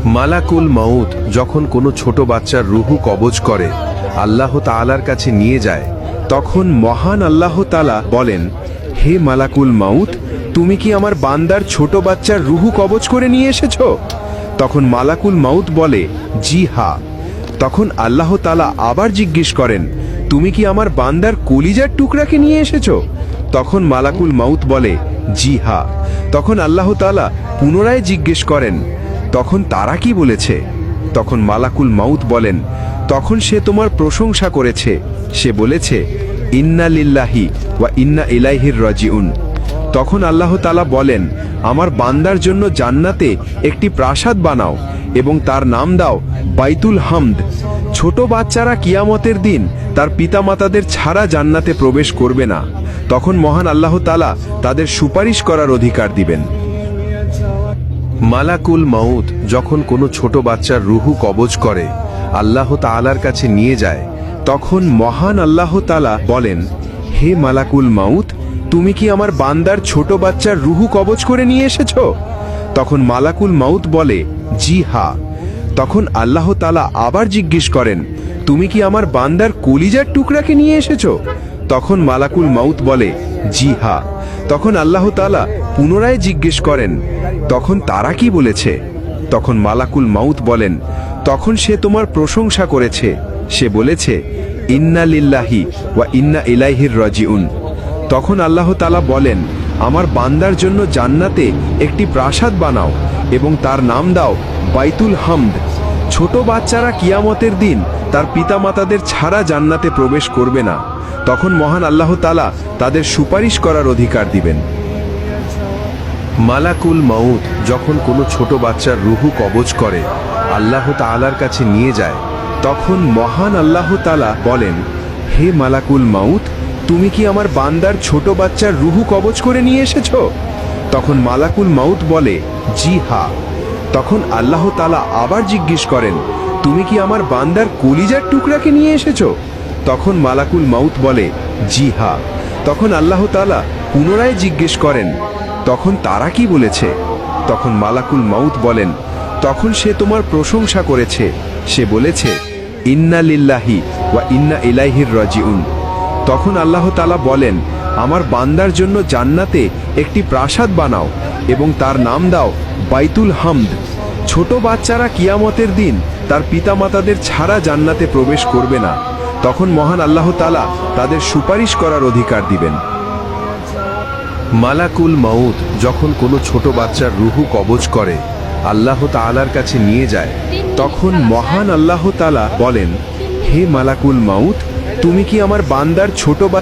মালাকুল মাউত যখন কোনো ছোট বাচ্চার রুহু কবজ করে আল্লাহ তাআলার কাছে নিয়ে যায়, তখন মহান আল্লাহ তাআলা বলেন, হে মালাকুল মাউত, তুমি কি আমার বান্দার ছোট বাচ্চার রুহু কবজ করে নিয়ে এসেছো? তখন মালাকুল মাউত বলে, জি হ্যাঁ। তখন আল্লাহ তাআলা আবার জিজ্ঞেস করেন, তুমি কি আমার বান্দার কলিজার টুকরাকে নিয়ে এসেছো? তখন মালাকুল মাউত বলে, জি হ্যাঁ। তখন আল্লাহ তাআলা পুনরায় জিজ্ঞেস করেন, তখন তারা কি বলেছে? তখন মালাকুল মাউত বলেন, তখন সে তোমার প্রশংসা করেছে। সে বলেছে, ইন্না লিল্লাহি ওয়া ইন্না ইলাইহির রাজিউন। তখন আল্লাহ তাআলা বলেন, আমার বান্দার জন্য জান্নাতে একটি প্রাসাদ বানাও এবং তার নাম দাও বাইতুল হামদ। ছোট বাচ্চারা কিয়ামতের দিন তার পিতামাতাদের ছাড়া জান্নাতে প্রবেশ করবে না। তখন মহান আল্লাহ তাআলা তাদের সুপারিশ করার অধিকার দিবেন। মালাকুল মাউত যখন কোনো ছোট বাচ্চার রুহু কবজ করে আল্লাহ তাআলার কাছে নিয়ে যায়, তখন মহান আল্লাহ তাআলা বলেন, হে মালাকুল মাউত, তুমি কি আমার বান্দার ছোট বাচ্চার রুহু কবজ করে নিয়ে এসেছো? তখন মালাকুল মাউত বলে, জি হ্যাঁ। তখন আল্লাহ তাআলা আবার জিজ্ঞেস করেন, তুমি কি আমার বান্দার কলিজার টুকরাকে নিয়ে এসেছো? তখন মালাকুল মাউত বলে, জি হ্যাঁ। তখন আল্লাহ তাআলা পুনরায় জিজ্ঞেস করেন, তখন তারা কি বলেছে? তখন মালাকুল মাউত বলেন, তখন সে তোমার প্রশংসা করেছে। সে বলেছে, ইন্না লিল্লাহি ওয়া ইন্না ইলাইহির রাজিউন। তখন আল্লাহ তাআলা বলেন, আমার বান্দার জন্য জান্নাতে একটি প্রাসাদ বানাও এবং তার নাম দাও বাইতুল হামদ। ছোট বাচ্চারা কিয়ামতের দিন তার পিতামাতাদের ছাড়া জান্নাতে প্রবেশ করবে না। তখন মহান আল্লাহ তাআলা তাদের সুপারিশ করার অধিকার দিবেন। মালাকুল মাউত যখন কোনো ছোট বাচ্চার রুহু কবজ করে আল্লাহ তাআলার কাছে নিয়ে যায়, তখন মহান আল্লাহ তাআলা বলেন, হে মালাকুল মাউত, তুমি কি আমার বান্দার ছোট বাচ্চার রুহু কবজ করে নিয়ে এসেছো? তখন মালাকুল মাউত বলে, জি হ্যাঁ। তখন আল্লাহ তাআলা আবার জিজ্ঞেস করেন, তুমি কি আমার বান্দার কলিজার টুকরাকে নিয়ে এসেছো? তখন মালাকুল মাউত বলে, জি হ্যাঁ। তখন আল্লাহ তাআলা পুনরায় জিজ্ঞেস করেন, তখন তারা কি বলেছে? তখন মালাকুল মাউত বলেন, তখন সে তোমার প্রশংসা করেছে। সে বলেছে, ইন্না লিল্লাহি ওয়া ইন্না ইলাইহির রাজিউন। তখন আল্লাহ তাআলা বলেন, আমার বান্দার জন্য জান্নাতে একটি প্রাসাদ বানাও এবং তার নাম দাও বাইতুল হামদ। ছোট বাচ্চারা কিয়ামতের দিন তার পিতামাতাদের ছাড়া জান্নাতে প্রবেশ করবে না। তখন মহান আল্লাহ তাআলা তাদের সুপারিশ করার অধিকার দিবেন। মালাকুল মাউত যখন কোনো ছোট বাচ্চার রুহু কবজ করে আল্লাহ তাআলার কাছে নিয়ে যায়, তখন মহান আল্লাহ তাআলা বলেন, হে মালাকুল মাউত, তুমি কি আমার বান্দার ছোট বাচ্চা